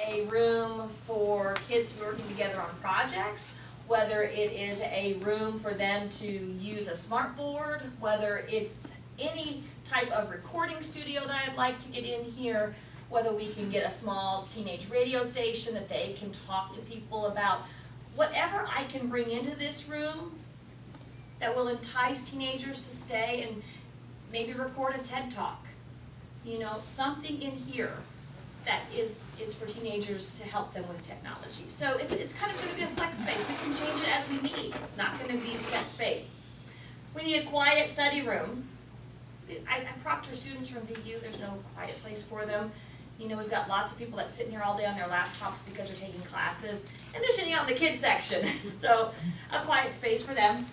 a room for kids to be working together on projects, whether it is a room for them to use a smart board, whether it's any type of recording studio that I'd like to get in here, whether we can get a small teenage radio station that they can talk to people about. Whatever I can bring into this room that will entice teenagers to stay and maybe record a TED Talk. You know, something in here that is for teenagers to help them with technology. So it's kind of going to be a flex space. We can change it as we need. It's not going to be set space. We need a quiet study room. I proctor students from VU. There's no quiet place for them. You know, we've got lots of people that sit in here all day on their laptops because they're taking classes, and they're sitting out in the kids section. So a quiet space for them.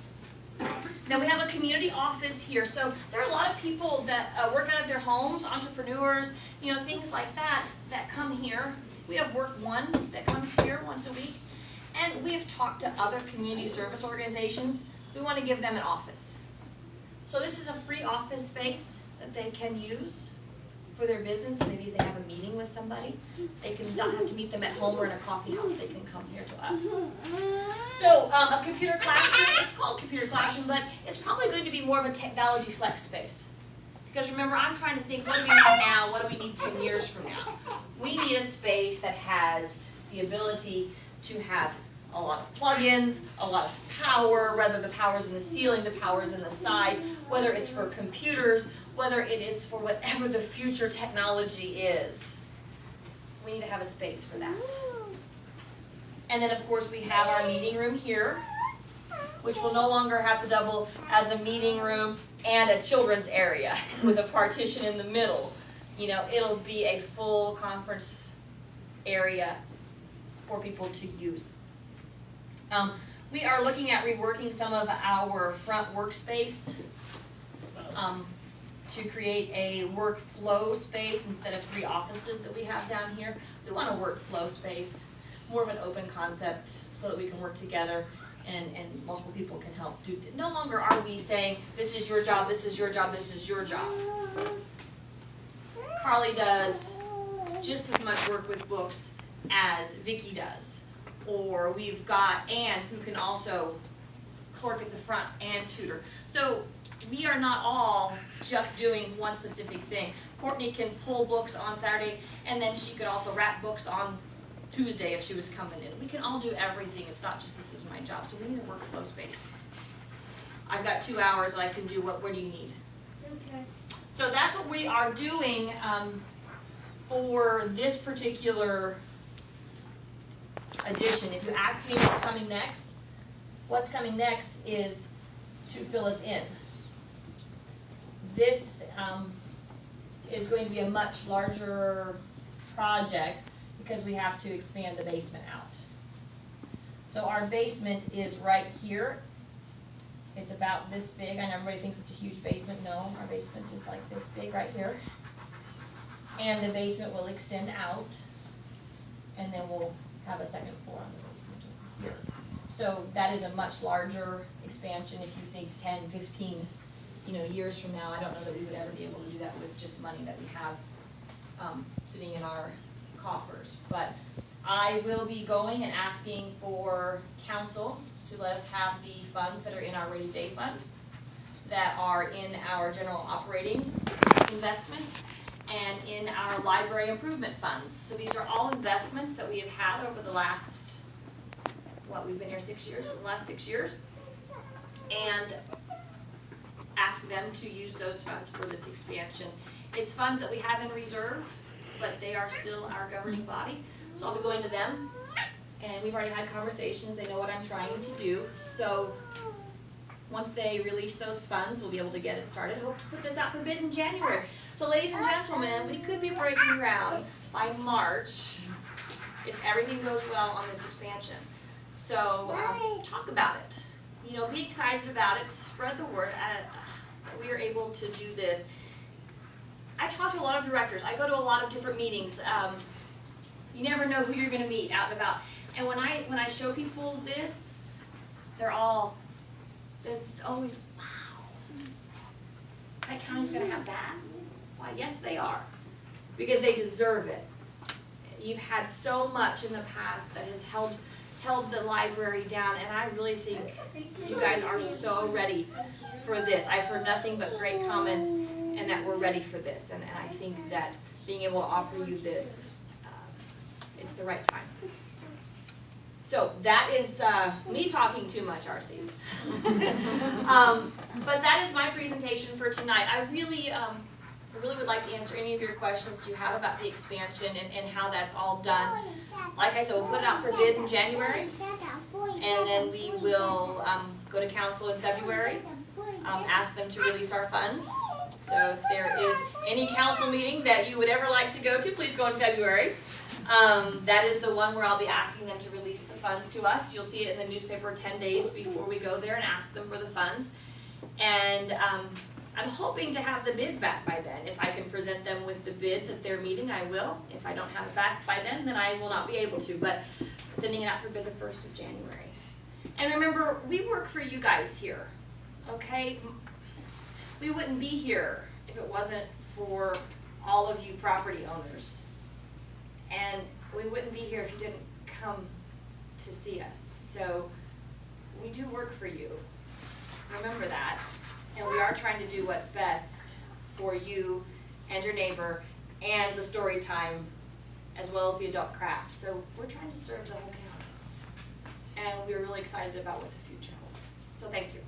Now we have a community office here. So there are a lot of people that work out of their homes, entrepreneurs, you know, things like that, that come here. We have Work One that comes here once a week. And we have talked to other community service organizations. We want to give them an office. So this is a free office space that they can use for their business. Maybe they have a meeting with somebody. They can not have to meet them at home or in a coffee house. They can come here to us. So a computer classroom, it's called computer classroom, but it's probably going to be more of a technology flex space. Because remember, I'm trying to think, what do we need now? What do we need 10 years from now? We need a space that has the ability to have a lot of plugins, a lot of power, whether the power's in the ceiling, the power's in the side, whether it's for computers, whether it is for whatever the future technology is. We need to have a space for that. And then of course we have our meeting room here, which will no longer have to double as a meeting room and a children's area with a partition in the middle. You know, it'll be a full conference area for people to use. We are looking at reworking some of our front workspace to create a workflow space instead of 3 offices that we have down here. We want a workflow space, more of an open concept so that we can work together and multiple people can help do it. No longer are we saying, this is your job, this is your job, this is your job. Carly does just as much work with books as Vicki does. Or we've got Anne, who can also clerk at the front and tutor. So we are not all just doing one specific thing. Courtney can pull books on Saturday, and then she could also wrap books on Tuesday if she was coming in. We can all do everything. It's not just this is my job. So we need a workflow space. I've got 2 hours that I can do. What do you need? Okay. So that's what we are doing for this particular edition. If you ask me what's coming next is to fill us in. This is going to be a much larger project because we have to expand the basement out. So our basement is right here. It's about this big. I know everybody thinks it's a huge basement. No, our basement is like this big right here. And the basement will extend out, and then we'll have a second floor on the basement here. So that is a much larger expansion. If you think 10, 15, years from now, I don't know that we would ever be able to do that with just money that we have sitting in our coffers. But I will be going and asking for council to let us have the funds that are in our rainy day fund, that are in our general operating investments, and in our library improvement funds. So these are all investments that we have had over the last, we've been here 6 years, the last 6 years, and ask them to use those funds for this expansion. It's funds that we have in reserve, but they are still our governing body. So I'll be going to them, and we've already had conversations. They know what I'm trying to do. So once they release those funds, we'll be able to get it started. Hope to put this out for bid in January. So ladies and gentlemen, we could be breaking ground by March if everything goes well on this expansion. So talk about it. Be excited about it. Spread the word. We are able to do this. I talk to a lot of directors. I go to a lot of different meetings. You never know who you're going to meet out and about. And when I show people this, it's always, wow, that county's going to have that. Why, yes, they are, because they deserve it. You've had so much in the past that has held the library down, and I really think you guys are so ready for this. I've heard nothing but great comments, and that we're ready for this, and I think that being able to offer you this is the right time. So that is me talking too much, RC. But that is my presentation for tonight. I really would like to answer any of your questions you have about the expansion and how that's all done. Like I said, we'll put it out for bid in January, and then we will go to council in February, ask them to release our funds. So if there is any council meeting that you would ever like to go to, please go in February. That is the one where I'll be asking them to release the funds to us. You'll see it in the newspaper 10 days before we go there and ask them for the funds. And I'm hoping to have the bids back by then. If I can present them with the bids at their meeting, I will. If I don't have it back by then I will not be able to. But sending it out for bid the 1st of January. And remember, we work for you guys here, okay? We wouldn't be here if it wasn't for all of you property owners. And we wouldn't be here if you didn't come to see us. So we do work for you. Remember that. And we are trying to do what's best for you and your neighbor and the story time as well as the adult craft. So we're trying to serve the whole county. And we're really excited about what the future holds. So thank you.